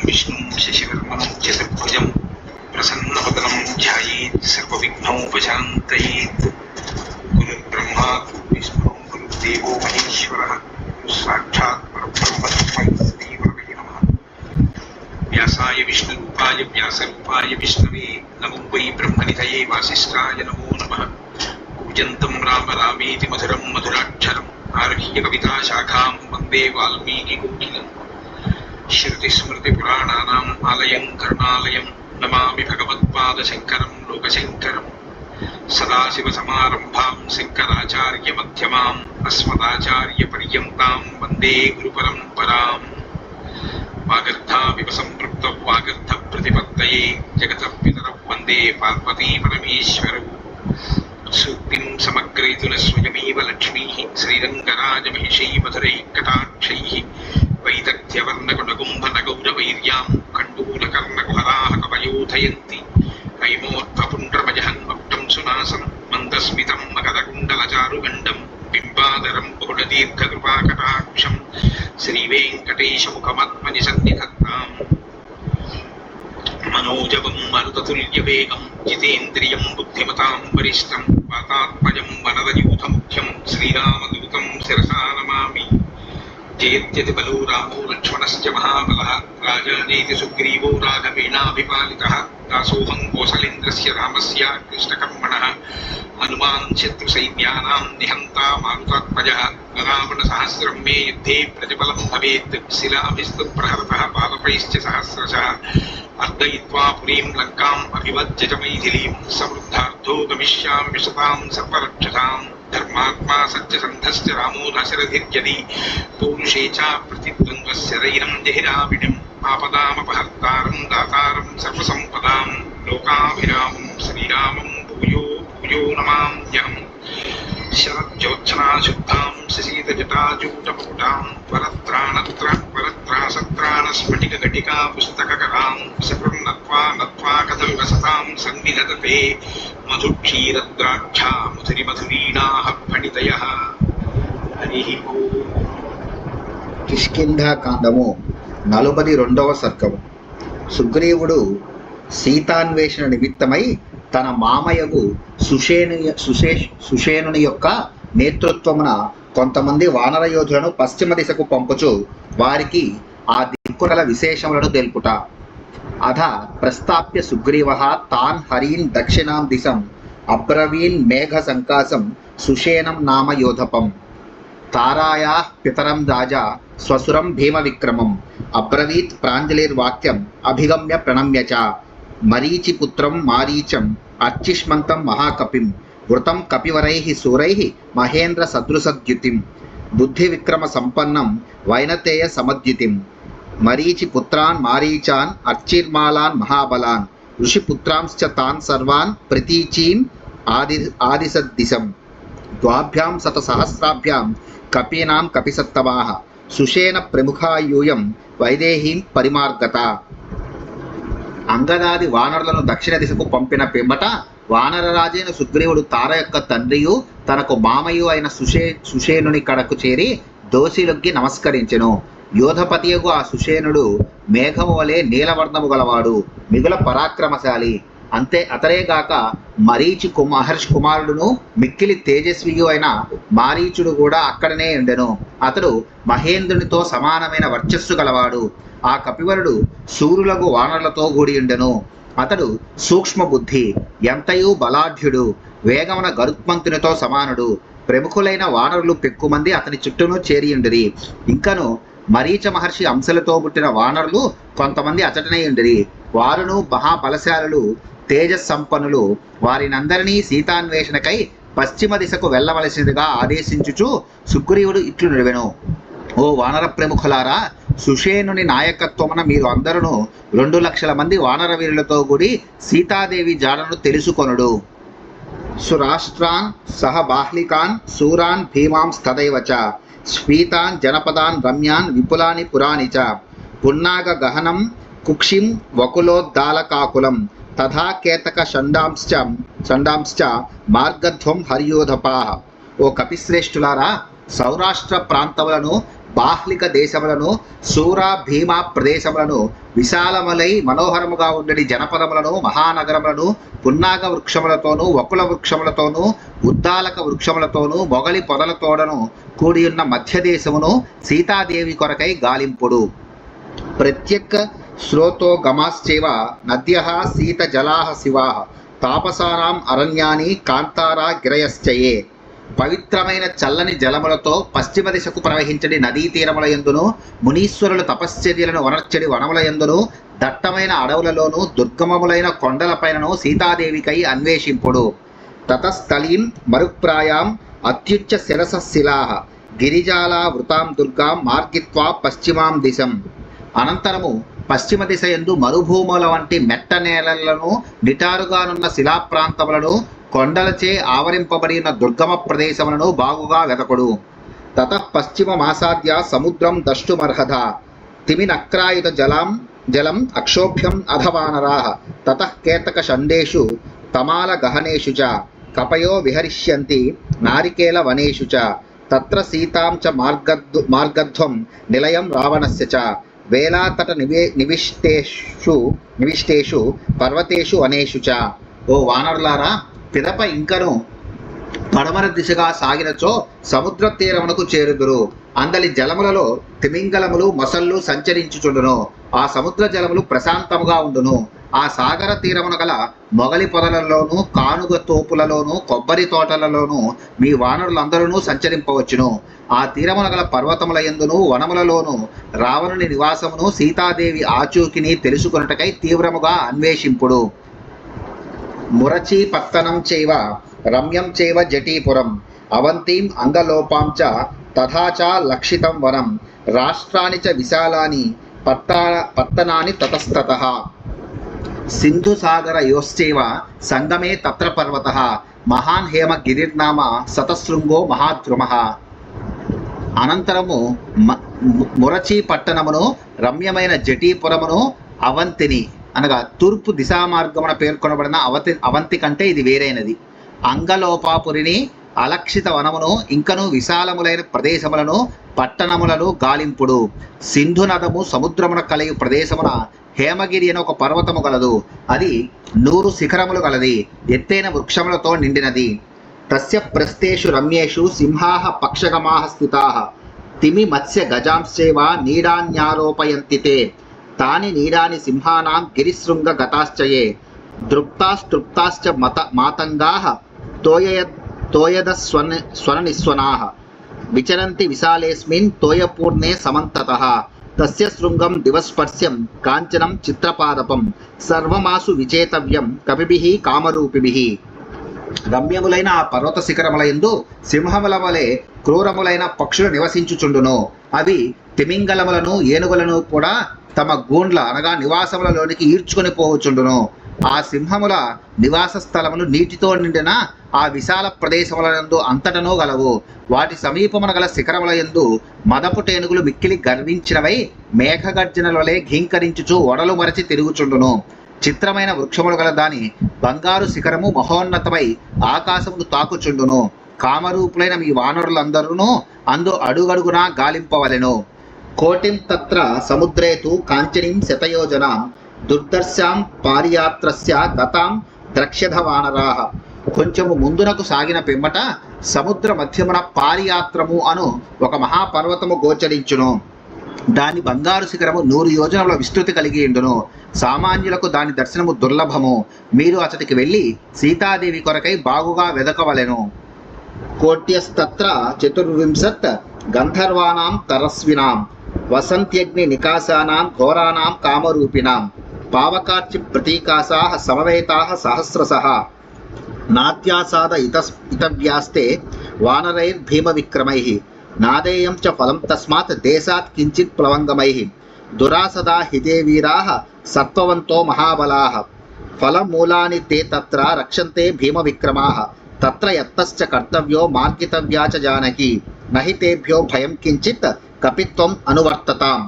विष्णुं शशिवर्णं चतुर्भुजं प्रसन्नवदनं ध्यायेत् सर्वविघ्नोपशान्तयेत्। गुरुर्ब्रह्मा गुरुर्विष्णुः गुरुर्देवो महेश्वरः साक्षात् परब्रह्म तस्मै श्रीगुरवे नमः। व्यासाय विष्णुरूपाय व्यासरूपाय विष्णवे नमो वै ब्रह्मनिधये वासिष्ठाय नमो नमः। कूजन्तं राम रामेति मधुरं मधुराक्षरम् आरुह्य कविताशाखां वन्दे वाल्मीकिकोकिलम्। श्रुतिस्मृतिपुराणानाम् आलयं करुणालयं नमामि भगवत्पादशङ्करं लोकशङ्करम्। सदाशिवसमारम्भां शङ्कराचार्यमध्यमाम् अस्मदाचार्यपर्यन्तां वन्दे गुरुपरम्पराम्। वागर्धाविव सम्पृक्तौ वागर्धप्रतिपत्तये जगतः पितरौ वन्दे पार्वतीपरमेश्वरौ। सूक्तिं समग्रयितुः स्वयमेव लक्ष्मीः श्रीरङ्गराजमहिषी मधुरैः कटाक्षैः वैदग्ध्यवर्णगुणगुम्भनगौरवैर्यां कण्डूलकर्णकुहराः कवयोधयन्ति। हैमोत्थपुण्ड्रमजहन्मकुटं सुनासनं मन्दस्मितं मकरकुण्डलचारुगण्डं बिम्बाधरं बहुलदीर्घकृपाकटाक्षं श्रीवेङ्कटेशमुखमात्मनिसन्निधत्ताम्। मनोजवं मरुततुल्यवेगं जितेन्द्रियं बुद्धिमतां वरिष्ठं वातात्मजं वनरयूथमुख्यं श्रीरामदूतं शिरसा नमामि। जयत्यति बलो रामो लक्ष्मणश्च महाबलः राजानेति सुग्रीवो राघवेणाभिपालितः। दासोऽहं कौसलेन्द्रस्य रामस्य कृष्णकर्मणः हनुमान् शत्रुसैन्यानां निहन्ता मारुतात्मजः। रावणसहस्रं मे युद्धे प्रतिफलं भवेत् शिलाभिस्तु प्रहरतः पादपैश्च सहस्रशः। अर्दयित्वा पुरीं लङ्काम् अभिवज्य च मैथिलीं समृद्धार्थो गमिष्यामि विशतां सर्वरक्षसाम्। धर्मात्मा सत्यसन्धश्च रामो दशरथिर्यदि पौरुषे च प्रतिद्वन्द्वस्य रैनं जहिराविणिम् आपदामपहर्तारं दातारं सर्वसम्पदां लोकाभिरामं श्रीरामं भूयो भूयो नमाम्यहम्। शरज्योत्सनाशुद्धां शशीतजटाजूटपुटां वरत्रासत्राणस्फटिकघटिका पुस्तककरां सकृन्नत्वा नत्वा कथमिव सतां संविदधते मधुक्षीरद्राक्षा मधुरिमधुरीणाः फणितयः। हरिः ओम्। కిష్కింధాకాండము 42వ సర్గము. సుగ్రీవుడు సీతాన్వేషణ నిమిత్తమై తన మామయ్యకు సుషేణుని యొక్క నేతృత్వమున కొంతమంది వానర యోధులను పశ్చిమ దిశకు పంపుచు వారికి ఆ దిక్కుల విశేషములను తెలుపుట. అధ ప్రస్థాప్య సుగ్రీవః తాన్ హరీన్ దక్షిణాం దిశం అబ్రవీన్ మేఘ సంకాసం సుషేణం నామ యోధపం. తారాయా పితరం రాజా స్వసురం భీమ విక్రమం అబ్రవీత్ ప్రాంజలిర్వాక్యం అభిగమ్య ప్రణమ్య చ. మరీచిపుత్రం మారీచం అర్చిష్మంతం మహాకపిం వృతం కపివరైః శూరైః మహేంద్ర సదృశద్యుతిం బుద్ధి విక్రమ సంపన్నం వైనతేయ సమద్యుతిం. మరీచిపుత్రాన్ మారీచాన్ అర్చిర్మాలాన్ మహాబలాన్ ఋషిపుత్రాంశ్చ తాన్ సర్వాన్ ప్రతీచీం ఆదిశద్దిశం. ద్వాభ్యాం శతసహస్రాభ్యాం కపీనాం కపిసత్తమాః సుషేణ ప్రముఖా యూయం వైదేహీం పరిమార్గత. అంగదాది వానరులను దక్షిణ దిశకు పంపిన పిమ్మట వానరరాజైన సుగ్రీవుడు తార యొక్క తండ్రియు తనకు మామయ్య అయిన సుషేణుని కడకు చేరి దోషిలొగ్గి నమస్కరించెను. యోధపతియగు ఆ సుషేణుడు మేఘము వలె నీలవర్ణము గలవాడు, మిగుల పరాక్రమశాలి. అంతే అతరేగాక మరీచి మహర్షి కుమారుడును మిక్కిలి తేజస్వియు అయిన మారీచుడు కూడా అక్కడనే ఉండెను. అతడు మహేంద్రునితో సమానమైన వర్చస్సు గలవాడు. ఆ కపివరుడు సూర్యులకు వానరులతో కూడి ఉండెను. అతడు సూక్ష్మ బుద్ధి, ఎంతయు బలాఢ్యుడు, వేగమున గరుత్మంతునితో సమానుడు. ప్రముఖులైన వానరులు పెక్కుమంది అతని చుట్టూను చేరియుండిరి. ఇంకను మరీచ మహర్షి అంశలతో పుట్టిన వానరులు కొంతమంది అచటనే ఉండిరి. వారును మహాబలశాలులు, తేజస్సంపన్నులు. వారినందరినీ సీతాన్వేషణకై పశ్చిమ దిశకు వెళ్ళవలసిందిగా ఆదేశించుచు సుగ్రీవుడు ఇట్లు నిలివెను. ఓ వానర ప్రముఖులారా, సుషేణుని నాయకత్వమున మీరు అందరూ 2,00,000 మంది వానర వీరులతో కూడి సీతాదేవి జాడను తెలుసుకొనుడు. సురాష్ట్రాన్ సహ బాహ్లికాన్ శూరాన్ భీమాంస్తదైవ చ స్ఫీతాన్ జనపదాన్ రమ్యాన్ విపులాని పురాణి చ పున్నాగ గహనం కుక్షిం వకులోద్దాలకాకులం తథా కేతక షండాంశ్చ మార్గధ్వం హర్యోధపాః. ఓ కపిశ్రేష్ఠులారా, సౌరాష్ట్ర ప్రాంతములను బాహ్లిక దేశములను శూర భీమ ప్రదేశములను విశాలములై మనోహరముగా ఉండని జనపదములను మహానగరములను పున్నాగ వృక్షములతోనూ వకుల వృక్షములతోనూ ఉద్దాలక వృక్షములతోనూ మొగలి పొదలతోడను కూడియున్న మధ్యదేశమును సీతాదేవి కొరకై గాలింపుడు. ప్రత్యక్ శ్రోతో గమాశ్చేవ నద్యః సీత జలాః శివాః తాపసానాం అరణ్యాని కాంతారా గిరయశ్చయే. పవిత్రమైన చల్లని జలములతో పశ్చిమ దిశకు ప్రవహించడి నదీ తీరముల యందును మునీశ్వరులు తపశ్చర్యలను వనర్చడి వనముల యందును దట్టమైన అడవులలోను దుర్గమములైన కొండలపైనను సీతాదేవికై అన్వేషింపుడు. తతస్థలీం మరుప్రాయాం అత్యుచ్చ శిరస శిలాః గిరిజాలా వృతాం దుర్గాం మార్గిత్వా పశ్చిమాం దిశం. అనంతరము పశ్చిమ దిశ యందు మరుభూముల వంటి మెట్ట నేలలను నిటారుగానున్న శిలా ప్రాంతములను కొండలచే ఆవరింపబడిన దుర్గమ ప్రదేశములను బాగుగా వెదకుడు. తతః పశ్చిమమాసాద్య సముద్రం దష్టుమర్హత తిమినక్రాయుత జలం అక్షోభ్యం అధవానరాః తతః కేతక షండేషు తమాల గహనేషు చ కపయో విహరిష్యంతి నారికేల వనేషు చ తత్ర సీతాం చ మార్గధ్వం నిలయం రావణస్య చ వేలాతట నివిష్టేషు పర్వతేషు వనేషు చ. ఓ వానరులారా, పిదప ఇంకను పడమర దిశగా సాగినచో సముద్ర తీరమునకు చేరుదురు. అందలి జలములలో తిమింగలములు మొసళ్ళు సంచరించుచుండును. ఆ సముద్ర జలములు ప్రశాంతముగా ఉండును. ఆ సాగర తీరమున గల మొగలి పొదలలోను కానుగ తోపులలోను కొబ్బరి తోటలలోను మీ వానరులందరూ సంచరింపవచ్చును. ఆ తీరమున గల పర్వతముల యందును వనములలోను రావణుని నివాసమును సీతాదేవి ఆచూకిని తెలుసుకొనుటకై తీవ్రముగా అన్వేషింపుడు. మురచీ పత్తనం చైవ రమ్యం చైవ జటీపురం అవంతిం అంగలోపాం చ తథా చ లక్షితం వనం రాష్ట్రాని చ విశాలాని పత్తనాని తతస్తతః సింధు సాగర యోశ్చైవ సంగమే తత్ర పర్వతః మహాన్ హేమ గిరిర్నామ శతశృంగో మహాద్రుమః. అనంతరము మురచీ పట్టణమును రమ్యమైన జటీపురమును అవంతిని అనగా తూర్పు దిశా మార్గమున పేర్కొనబడిన అవంతి కంటే ఇది వేరైనది. అంగలోపాపురిని అలక్షిత వనమును ఇంకను విశాలములైన ప్రదేశములను పట్టణములను గాలింపుడు. సింధు నదము సముద్రమున కలయు ప్రదేశమున హేమగిరి అని ఒక పర్వతము గలదు. అది 100 శిఖరములు గలది. ఎత్తైన వృక్షములతో నిండినది. తస్య ప్రస్థేషు రమ్యేషు సింహాః పక్షగమాః స్థితాః తిమి మత్స్య గజాంశ్చైవ నీడాన్యారోపయంతి తే తాని నీడాని సింహానాం గిరిశృంగ గతాశ్చయే దృప్తాస్తృప్తాశ్చ మాతంగాః తోయద స్వననిస్వనాః విచరంతి విశాలేస్మిన్ తోయపూర్ణే సమంతతః తస్య శృంగం దివస్పర్శ్యం కాంచనం చిత్రపాదపం సర్వమాసు విచేతవ్యం కపిభిః కామరూపిభిః. రమ్యములైన ఆ పర్వత శిఖరముల యందు సింహముల వలె క్రూరములైన పక్షులు నివసించుచుండును. అవి తిమింగలములను ఏనుగులను కూడా తమ గూండ్ల అనగా నివాసములలోనికి ఈడ్చుకొని పోవచుండును. ఆ సింహముల నివాస స్థలములు నీటితో నిండిన ఆ విశాల ప్రదేశములందు అంతటనూ గలవు. వాటి సమీపమున గల శిఖరముల యందు మదపు టేనుగులు మిక్కిలి గర్వించినవై మేఘగర్జనల వలె ఘీంకరించుచు ఒడలు మరచి తిరుగుచుండును. చిత్రమైన వృక్షములు గల దాని బంగారు శిఖరము మహోన్నతమై ఆకాశమును తాకుచుండును. కామరూపులైన మీ వానరులందరూ అందు అడుగడుగునా గాలింపవలెను. కోటిం తత్ర సముద్రేతు కాంచనీం శతయోజనాం దుర్దర్శాం పారియాత్రస్య గతాం ద్రక్ష్యధ వానరాః. కొంచెము ముందునకు సాగిన పిమ్మట సముద్ర మధ్యమున పారియాత్రము అను ఒక మహాపర్వతము గోచరించును. దాని బంగారు శిఖరము 100 యోజనముల విస్తృతి కలిగి ఉండును. సామాన్యులకు దాని దర్శనము దుర్లభము. మీరు అతడికి వెళ్ళి సీతాదేవి కొరకై బాగుగా వెదకవలెను. కోట్యస్తత్ర 24 గంధర్వానాం తరస్వినాం వసంత్యగ్ని నికాశానాం ఘోరానాం కామరూపిణాం పావకార్చి ప్రతీకాసాః సమవేతాః సహస్రశః నాత్యాసాద ఇతవ్యాస్తే వానరైర్భీమ విక్రమైః నాదేయం చ ఫలం తస్మాత్ దేశాత్ కించిత్ ప్లవంగమైః దురాసదా హితే వీరాః సత్వవంతో మహాబలాః ఫలమూలాని తే తత్ర రక్షంతే భీమ విక్రమాః తత్ర యత్తశ్చ కర్తవ్యో మార్గితవ్యా చ జానకి నహి తేభ్యో భయం కించిత్ కపిత్వం అనువర్తతాం.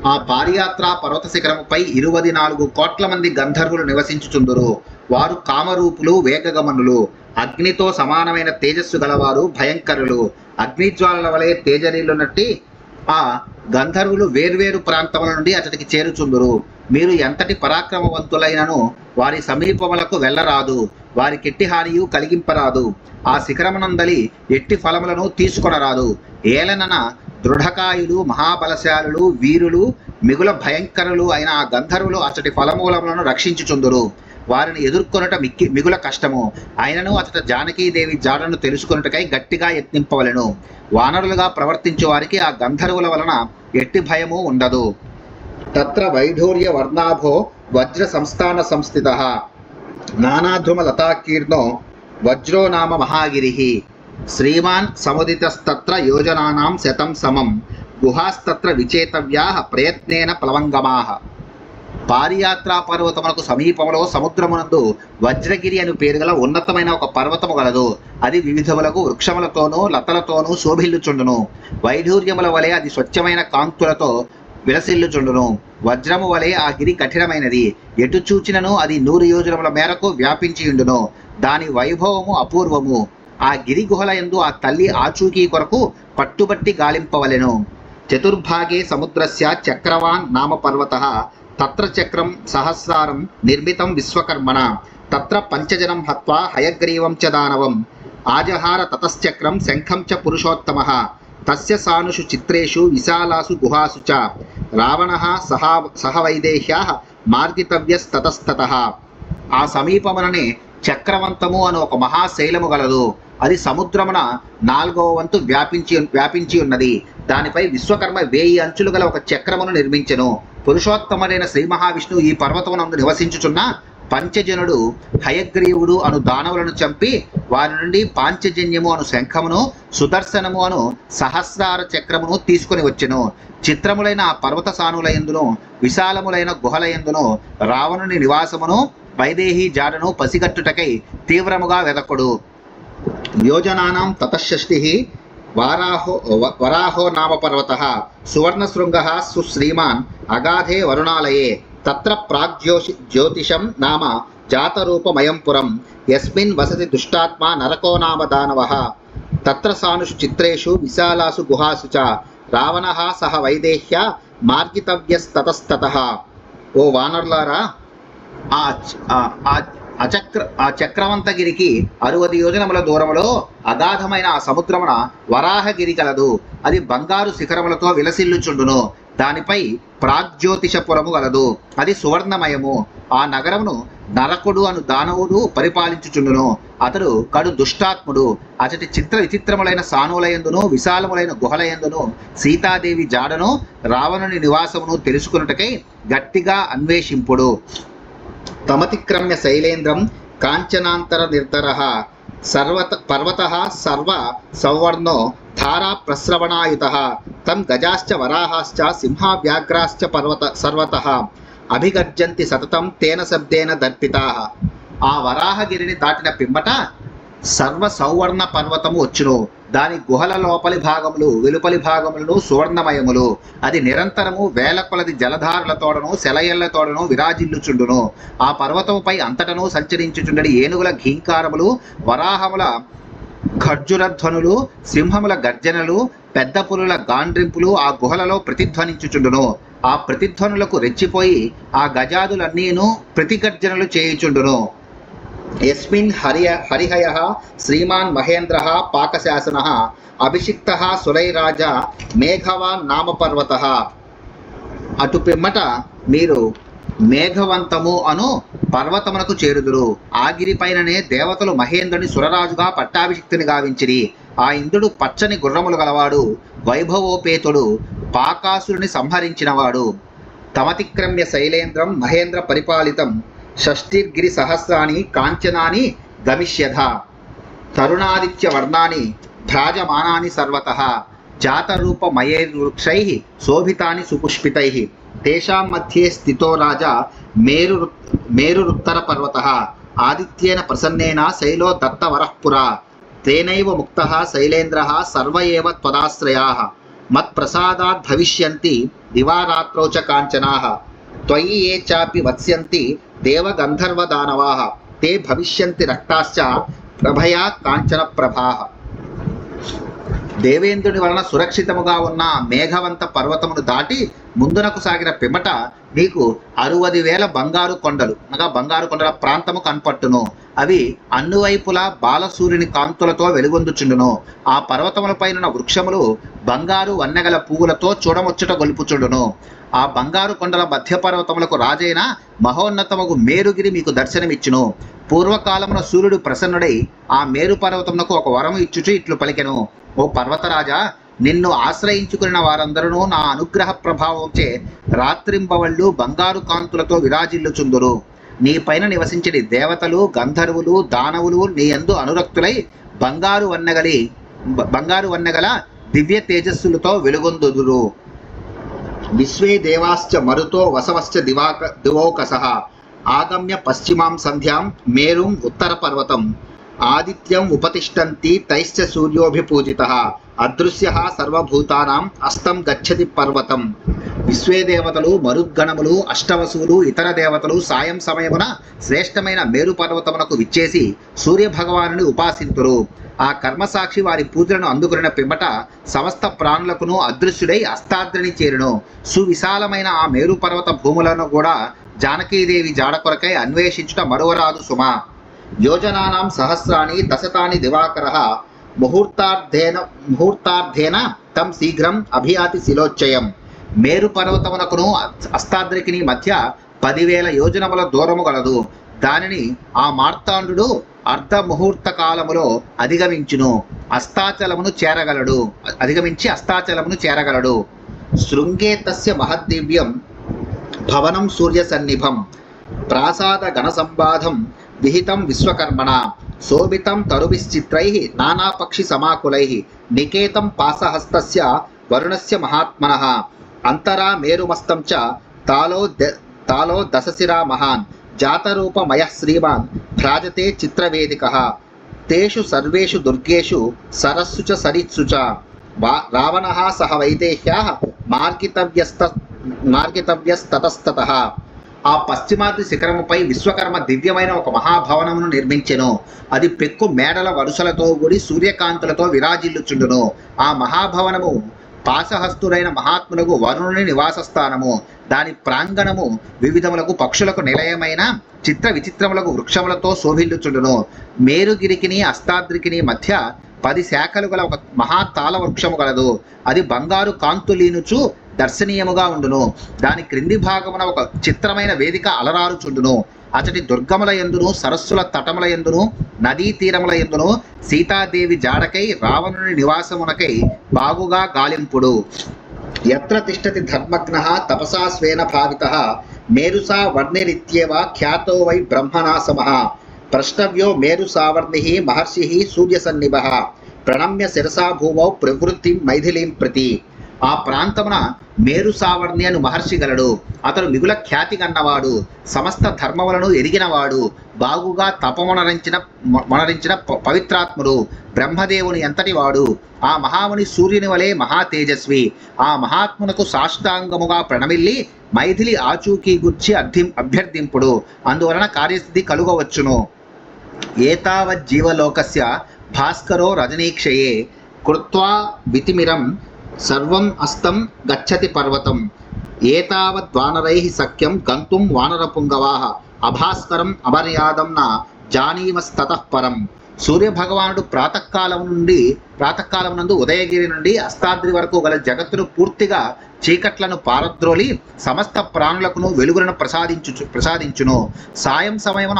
ఆ పారియాత్ర పర్వత శిఖరముపై 24 కోట్ల మంది గంధర్వులు నివసించుచుందురు. వారు కామరూపులు, వేగగమనులు, అగ్నితో సమానమైన తేజస్సు గలవారు, భయంకరులు. అగ్నిజ్వాలల వలె తేజరీలునట్టి ఆ గంధర్వులు వేర్వేరు ప్రాంతముల నుండి అతడికి చేరుచుందురు. మీరు ఎంతటి పరాక్రమవంతులైనను వారి సమీపములకు వెళ్ళరాదు, వారికెట్టి హానియు కలిగింపరాదు. ఆ శిఖరమునందలి ఎట్టి ఫలములను తీసుకొనరాదు. ఏలనన దృఢకాయులు, మహాబలశాలులు, వీరులు, మిగుల భయంకరులు అయిన ఆ గంధర్వులు అతడి ఫలమూలములను రక్షించుచుందురు. వారిని ఎదుర్కొనుట మిగుల కష్టము. అయినను అతట జానకీదేవి జాడను తెలుసుకొనుటకై గట్టిగా యత్నింపవలెను. వానరులుగా ప్రవర్తించు వారికి ఆ గంధర్వుల వలన ఎట్టి భయము ఉండదు. తత్ర వైఢూర్య వర్ణాభో వజ్ర సంస్థాన సంస్థితః నానాధ్రుమ లతాకీర్ణో వజ్రో నామ మహాగిరిః శ్రీమాన్ సముదితస్తత్ర యోజనానాం శతం సమం గుహాస్తత్ర విచేతవ్యాః ప్రయత్నేన ప్లవంగమాః. పారియాత్రా పర్వతములకు సమీపంలో సముద్రమునందు వజ్రగిరి అని పేరు గల ఉన్నతమైన ఒక పర్వతము గలదు. అది వివిధములకు వృక్షములతోనూ లతలతోనూ శోభిల్లుచుండును. వైఢూర్యముల వలె అది స్వచ్ఛమైన కాంతులతో విలసిల్లుచుండును. వజ్రము వలె ఆ గిరి కఠినమైనది. ఎటు చూచినను అది 100 యోజనముల మేరకు వ్యాపించియుండును. దాని వైభవము అపూర్వము. ఆ గిరి గుహల యందు ఆ తల్లి ఆచూకీ కొరకు పట్టుబట్టి గాలింపవలెను. చతుర్భాగే సముద్రస్య చక్రవాన్ నామ పర్వతః తత్ర చక్రం సహస్రారం నిర్మితం విశ్వకర్మణ తత్ర పంచజనం హత్వా హయగ్రీవం చ దానవం ఆజహార తతశ్చక్రం శంఖం చ పురుషోత్తమః తస్య సానుషు చిత్రేషు విశాలాసు గుహాసు చ రావణః సహ వైదేహ్యాః మార్గితవ్యస్తతస్తతః. ఆ సమీపముననే చక్రవంతము అను ఒక మహాశైలము గలదు. అది సముద్రమున 4వ వంతు వ్యాపించి ఉన్నది. దానిపై విశ్వకర్మ 1000 అంచులు గల ఒక చక్రమును నిర్మించెను. పురుషోత్తముడైన శ్రీ మహావిష్ణువు ఈ పర్వతమునందు నివసించుచున్న పంచజనుడు హయగ్రీవుడు అను దానవులను చంపి వారి నుండి పాంచజన్యము అను శంఖమును, సుదర్శనము అను సహస్రార చక్రమును తీసుకొని వచ్చెను. చిత్రములైన ఆ పర్వత సానులయందును విశాలములైన గుహలయందును రావణుని నివాసమును వైదేహి జాడను పసిగట్టుటకై తీవ్రముగా వెదకుడు. యోజనానాం తతశ్షష్టిః వరాహో నామ పర్వతః సువర్ణశృంగః సుశ్రీమాన్ అగాధే వరుణాలయే తత్ర ప్రాగ్జ్యోతిషం నామ జాతరూపమయం పురం యస్మిన్ వసతి దుష్టాత్మా నరకో నామ దానవః తత్ర సానుషు చిత్రేషు విశాలాసు గుహాసు చ రావణః సహ వైదేహ్య మార్గితవ్యస్తతస్తతః. ఓ వానరులారా, ఆ చక్రవంతగిరికి 60 యోజనముల దూరములో అగాధమైన ఆ సముద్రమున వరాహగిరి కలదు. అది బంగారు శిఖరములతో విలసిల్లుచుండును. దానిపై ప్రాగ్జ్యోతిషపురము గలదు. అది సువర్ణమయము. ఆ నగరమును నరకుడు అను దానవుడు పరిపాలించుచుండును. అతడు కడు దుష్టాత్ముడు. అతడి చిత్ర విచిత్రములైన సానులయందును విశాలములైన గుహలయందును సీతాదేవి జాడను రావణుని నివాసమును తెలుసుకున్నటకై గట్టిగా అన్వేషింపుడు. తమతిక్రమ్య శైలేంద్రం కాంచనాంతర నిర్ధరః పర్వతః సర్వ సౌవర్ణో ధారా ప్రస్రవణాయుతః తం గజాశ్చ వరాహాశ్చ సింహా వ్యాఘ్రాశ్చ సర్వతః అభిగర్జంతి సతతం తేన శబ్దేన దర్పితాః. ఆ వరాహగిరిని దాటిన పిమ్మట సర్వ సౌవర్ణ పర్వతము వచ్చును. దాని గుహల లోపలి భాగములు వెలుపలి భాగములను సువర్ణమయములు. అది నిరంతరము వేల కొలది జలధారులతోడను సెలయేళ్లతోడను విరాజిల్లుచుండును. ఆ పర్వతముపై అంతటను సంచరించుచుండడి ఏనుగుల ఘీంకారములు, వరాహముల ఖర్జురధ్వనులు, సింహముల గర్జనలు, పెద్ద పులుల గాండ్రింపులు ఆ గుహలలో ప్రతిధ్వనించుచుండును. ఆ ప్రతిధ్వనులకు రెచ్చిపోయి ఆ గజాదులన్నీను ప్రతిగర్జనలు చేయుచుండును. యస్మిన్ హరిహయః శ్రీమాన్ మహేంద్రః పాకశాసనః అభిషిక్తః సురైరాజా మేఘవాన్ నామ పర్వతః. అటు పిమ్మట మీరు మేఘవంతము అను పర్వతమునకు చేరుదురు. ఆ గిరిపైననే దేవతలు మహేంద్రుని సురరాజుగా పట్టాభిషిక్తుని గావించిరి. ఆ ఇంద్రుడు పచ్చని గుర్రములు గలవాడు, వైభవోపేతుడు, పాకాసురుని సంహరించినవాడు. తమతిక్రమ్య శైలేంద్రం మహేంద్ర పరిపాలితం షష్టిర్గిరి సహస్రాని కాంచనాని గమిష్యథ తరుణాదిత్య వర్ణాని భ్రాజమానాని సర్వతః జాతరూపమయైర్వృక్షైః శోభితాని సుపుష్పితైః తేషాం మధ్యే స్థితో రాజా మేరురుత్తర పర్వతః ఆదిత్యేన ప్రసన్నేన శైలో దత్తవరః పురా తేనైవ ముక్తః శైలేంద్రః సర్వ ఏవ త్వదాశ్రయాః మత్ప్రసాదాద్ భవిష్యంతి దివారాత్రౌ చ కాంచనాః త్వయి ఏ చాపి వత్స్యంతి దేవగంధర్వ దానవాః తే భవిష్యంతి రక్తాశ్చ ప్రభయా కాంచన ప్రభాః. దేవేంద్రుని వలన సురక్షితముగా ఉన్న మేఘవంత పర్వతమును దాటి ముందునకు సాగిన పిమ్మట నీకు 60,000 బంగారు కొండలు అనగా బంగారు కొండల ప్రాంతము కనపట్టును. అవి అన్నువైపులా బాలసూర్యుని కాంతులతో వెలుగొందుచుండును. ఆ పర్వతములపైన వృక్షములు బంగారు వన్నెగల పువ్వులతో చూడముచ్చట గొలుపుచుండును. ఆ బంగారు కొండల మధ్య పర్వతములకు రాజైన మహోన్నతముగు మేరుగిరి మీకు దర్శనమిచ్చును. పూర్వకాలమున సూర్యుడు ప్రసన్నుడై ఆ మేరు పర్వతమునకు ఒక వరము ఇచ్చుచు ఇట్లు పలికెను, ఓ పర్వతరాజా, నిన్ను ఆశ్రయించుకున్న వారందరూ నా అనుగ్రహ ప్రభావంచే రాత్రింబవళ్ళు బంగారు కాంతులతో విరాజిల్లుచుందురు. నీ పైన నివసించడి దేవతలు, గంధర్వులు, దానవులు నీ యందు అనురక్తులై బంగారు వన్నెగల దివ్య తేజస్సులతో వెలుగొందుదురు. విశ్వే దేవాశ్చ మరుతో వసవశ్చ దివోకసః ఆగమ్య పశ్చిమాం సంధ్యాం మేరుం ఉత్తర పర్వతం ఆదిత్యం ఉపతిష్టంతి తైశ్చ సూర్యోభిపూజితః అదృశ్యః సర్వభూతానాం అస్తం గచ్చతి పర్వతం. విశ్వే దేవతలు, మరుద్గణములు, అష్టవసువులు, ఇతర దేవతలు సాయం సమయమున శ్రేష్టమైన మేరు పర్వతమునకు విచ్చేసి సూర్యభగవానుని ఉపాసింతురు. ఆ కర్మసాక్షి వారి పూజలను అందుకున్న పిమ్మట సమస్త ప్రాణులకును అదృశ్యుడై అస్తాద్రిని చేరును. సువిశాలమైన ఆ మేరు పర్వత భూములను కూడా జానకీదేవి జాడ కొరకై అన్వేషించుట మరువరాదు సుమా. యోజనానాం సహస్రాణి దశతాని దివాకరః ముహూర్తార్థేన తం శీఘ్రం అభియాతి శిలోచ్చయం. మేరు పర్వతమునకును అస్తాద్రికి మధ్య 10,000 యోజనముల దూరము గలదు. దానిని ఆ మార్తాండు అర్ధ ముహూర్త కాలములో అధిగమించి అస్తాచలమును చేరగలడు. శృంగే తస్య మహద్దివ్యం భవనం సూర్య సన్నిభం ప్రాసాద గణ సంబాధం విహితం విశ్వకర్మణ శోభితం తరుభిశ్చిత్రైః నానాపక్షి సమాకులైః నికేతం పాసహస్తస్య వరుణస్య మహాత్మనః అంతరా మేరుమస్తం చ తాలో దశశిరా మహాన్ జాతరూపమయః శ్రీమాన్ భ్రాజతే చిత్రవేదికః తేషు సర్వేషు దుర్గేషు సరస్సు చ సరిత్సు చ రావణః సహ వైదేహ్యాః మార్గితవ్యస్తతస్తతః. ఆ పశ్చిమాద్రి శిఖరముపై విశ్వకర్మ దివ్యమైన ఒక మహాభవనమును నిర్మించెను. అది పెక్కు మేడల వరుసలతో కూడి సూర్యకాంతులతో విరాజిల్లుచుండును. ఆ మహాభవనము పాశహస్తుడైన మహాత్ములకు వరుణుని నివాసస్థానము. దాని ప్రాంగణము వివిధములకు పక్షులకు నిలయమైన చిత్ర విచిత్రములకు వృక్షములతో శోభిల్లుచుండును. మేరుగిరికిని అస్తాద్రికిని మధ్య 10 శాఖలు గల ఒక మహాతాళ వృక్షము గలదు. అది బంగారు కాంతులీనుచు దర్శనీయముగా ఉండును. దాని క్రింది భాగమున ఒక చిత్రమైన వేదిక అలరారుచుండును. అతడి దుర్గముల యందును, సరస్సుల తటముల యందును, నదీ తీరముల యందును సీతాదేవి జాడకై రావణుని నివాసమునకై బాగుగా గాలింపుడు. యత్ర తిష్టతి ధర్మజ్ఞః తపసా స్వేన భావితః మేరుసా వర్ణిరిత్యేవ ఖ్యాతో వై బ్రహ్మణా సమః ప్రష్టవ్యో మేరుసావర్ణిః మహర్షిః సూర్యసన్నిభః ప్రణమ్య శిరసా భూమౌ ప్రవృత్తిం మైథిలీం ప్రతి. ఆ ప్రాంతమున మేరు సావర్ణి అను మహర్షి గలడు. అతడు మిగుల ఖ్యాతి గన్నవాడు, సమస్త ధర్మములను ఎరిగినవాడు, బాగుగా తపమునరించిన పవిత్రాత్ముడు, బ్రహ్మదేవుని ఎంతటి వాడు. ఆ మహాముని సూర్యుని వలె మహా తేజస్వి. ఆ మహాత్మునకు సాష్టాంగముగా ప్రణమిల్లి మైథిలి ఆచూకీ గుర్చి అభ్యర్థింపుడు. అందువలన కార్యసిద్ధి కలుగవచ్చును. ఏతావజ్జీవలోకస్య భాస్కరో రజనీక్షయే కృత్వా వితిమిరం సర్వం అస్తం గచ్చతి పర్వతం ఏతావద్వానరైః సఖ్యం గంతుం వానరపుంగవాః అభాస్కరం అమర్యాదం న జానీమస్తతః పరం. సూర్యభగవానుడు ప్రాతకాలం నందు ఉదయగిరి నుండి అస్తాద్రి వరకు గల పూర్తిగా చీకట్లను పారద్రోలి సమస్త ప్రాణులకును వెలుగులను ప్రసాదించును. సాయం సమయమున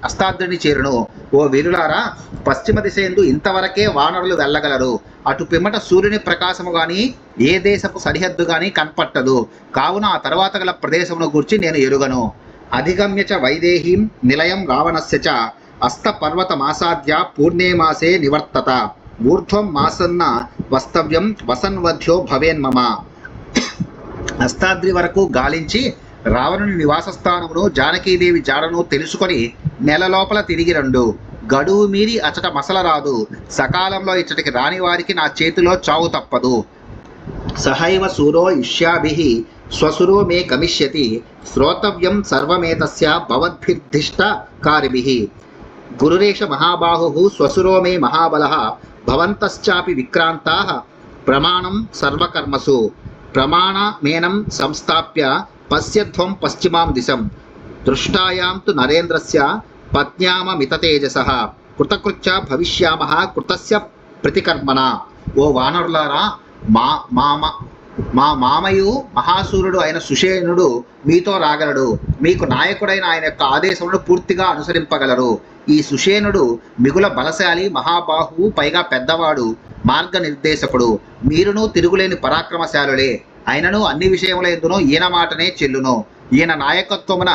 అస్తాద్రిని చేరును. ఓ వీరులారా, పశ్చిమ దిశ యందు ఇంతవరకే వానరులు వెళ్ళగలరు. అటు పిమ్మట సూర్యుని ప్రకాశము గాని ఏ దేశపు సరిహద్దు గాని కనపట్టదు. కావున ఆ తర్వాత గల ప్రదేశమును గూర్చి నేను ఎరుగను. అధిగమ్య చ వైదేహీం నిలయం రావణస్య చ అస్త పర్వతమాసాద్య పూర్ణే మాసే నివర్తత ఊర్ధ్వం మాసన్న వస్తవ్యం వసన్వధ్యో భవేన్మమ. అస్తాద్రి వరకు గాలించి రావణుని నివాస స్థానమును జానకీదేవి జాడను తెలుసుకొని నెల లోపల తిరిగి రండు. గడువు మీరి అచట మసలరాదు. సకాలంలో ఇచ్చటికి రాని వారికి నా చేతిలో చావు తప్పదు. సహైవ సూరో యుష్యాభిః స్వసురో మే గమిష్యతి శ్రోతవ్యం సర్వమేతస్య భవద్భిర్దిష్టకారిభిః. గురురేష మహాబాహుః స్వసురో మే మహాబలః భవంతశ్చాపి విక్రాంతాః ప్రమాణం సర్వకర్మసు ప్రమాణమేనం సంస్థాప్య పశ్యధ్వం పశ్చిమాం దిశం దృష్టాయాం తు నరేంద్రస్య పత్న్యామమిత తేజసః కృతకృత్య భవిష్యామః కృతస్య ప్రతికర్మణ. ఓ వానరులారా, మా మామ మా మామయు మహాసూరుడు అయిన సుషేనుడు మీతో రాగలడు. మీకు నాయకుడైన ఆయన యొక్క ఆదేశములను పూర్తిగా అనుసరింపగలరు. ఈ సుషేనుడు మిగుల బలశాలి, మహాబాహువు, పైగా పెద్దవాడు, మార్గనిర్దేశకుడు. మీరును తిరుగులేని పరాక్రమశాలులే. అయినను అన్ని విషయములందునూ ఈయన మాటనే చెల్లును. ఈయన నాయకత్వమున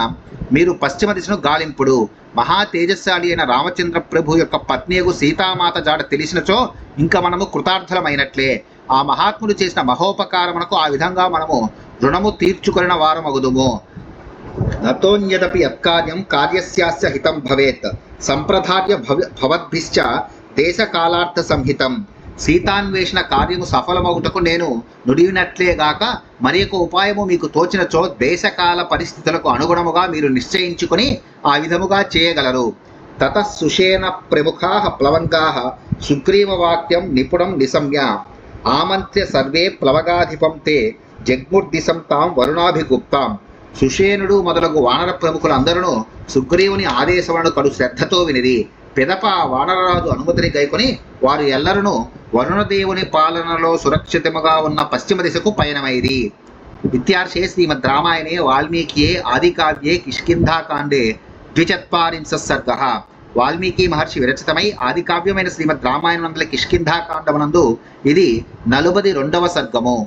మీరు పశ్చిమ దిశను గాలింపుడు. మహా తేజస్శాలి అయిన రామచంద్ర ప్రభు యొక్క పత్నియగు సీతామాత జాడ తెలిసినచో ఇంకా మనము కృతార్థులమైనట్లే. ఆ మహాత్ముడు చేసిన మహోపకారమునకు ఆ విధంగా మనము రుణము తీర్చుకొనిన వారమగుదుము. నతోన్యదపి యత్కార్యం కార్యస్యాస్య హితం భవేత్ సంప్రదార్య భవద్భిశ్చ దేశకాలార్థ సంహితం. సీతాన్వేషణ కార్యము సఫలమగుటకు నేను నుడివినట్లేగాక మరి ఒక ఉపాయము మీకు తోచినచో దేశకాల పరిస్థితులకు అనుగుణముగా మీరు నిశ్చయించుకొని ఆ విధముగా చేయగలరు. తతః సుషేణ ప్రముఖాః ప్లవంగాః సుగ్రీవవాక్యం నిపుణం నిశమ్య ఆమంత్ర్య సర్వే ప్లవగాధిపం తే జగ్ముర్దిశం తాం వరుణాభిగుప్తాం. సుషేనుడు మొదలగు వానర ప్రముఖులందరూ సుగ్రీవుని ఆదేశములను కడు శ్రద్ధతో వినిరి. పిదప వానరరాజు అనుమతిని గైకొని వారు ఎల్లరూ వరుణదేవుని పాలనలో సురక్షితముగా ఉన్న పశ్చిమ దిశకు పయనమైరి. ఇత్యార్షే శ్రీమద్ రామాయణే వాల్మీకియే ఆదికావ్యే కిష్కింధాకాండే 24 సర్గః. వాల్మీకి మహర్షి విరచితమై ఆది కావ్యమైన శ్రీమద్ రామాయణం కిష్కింధాకాండమునందు ఇది 42వ సర్గము.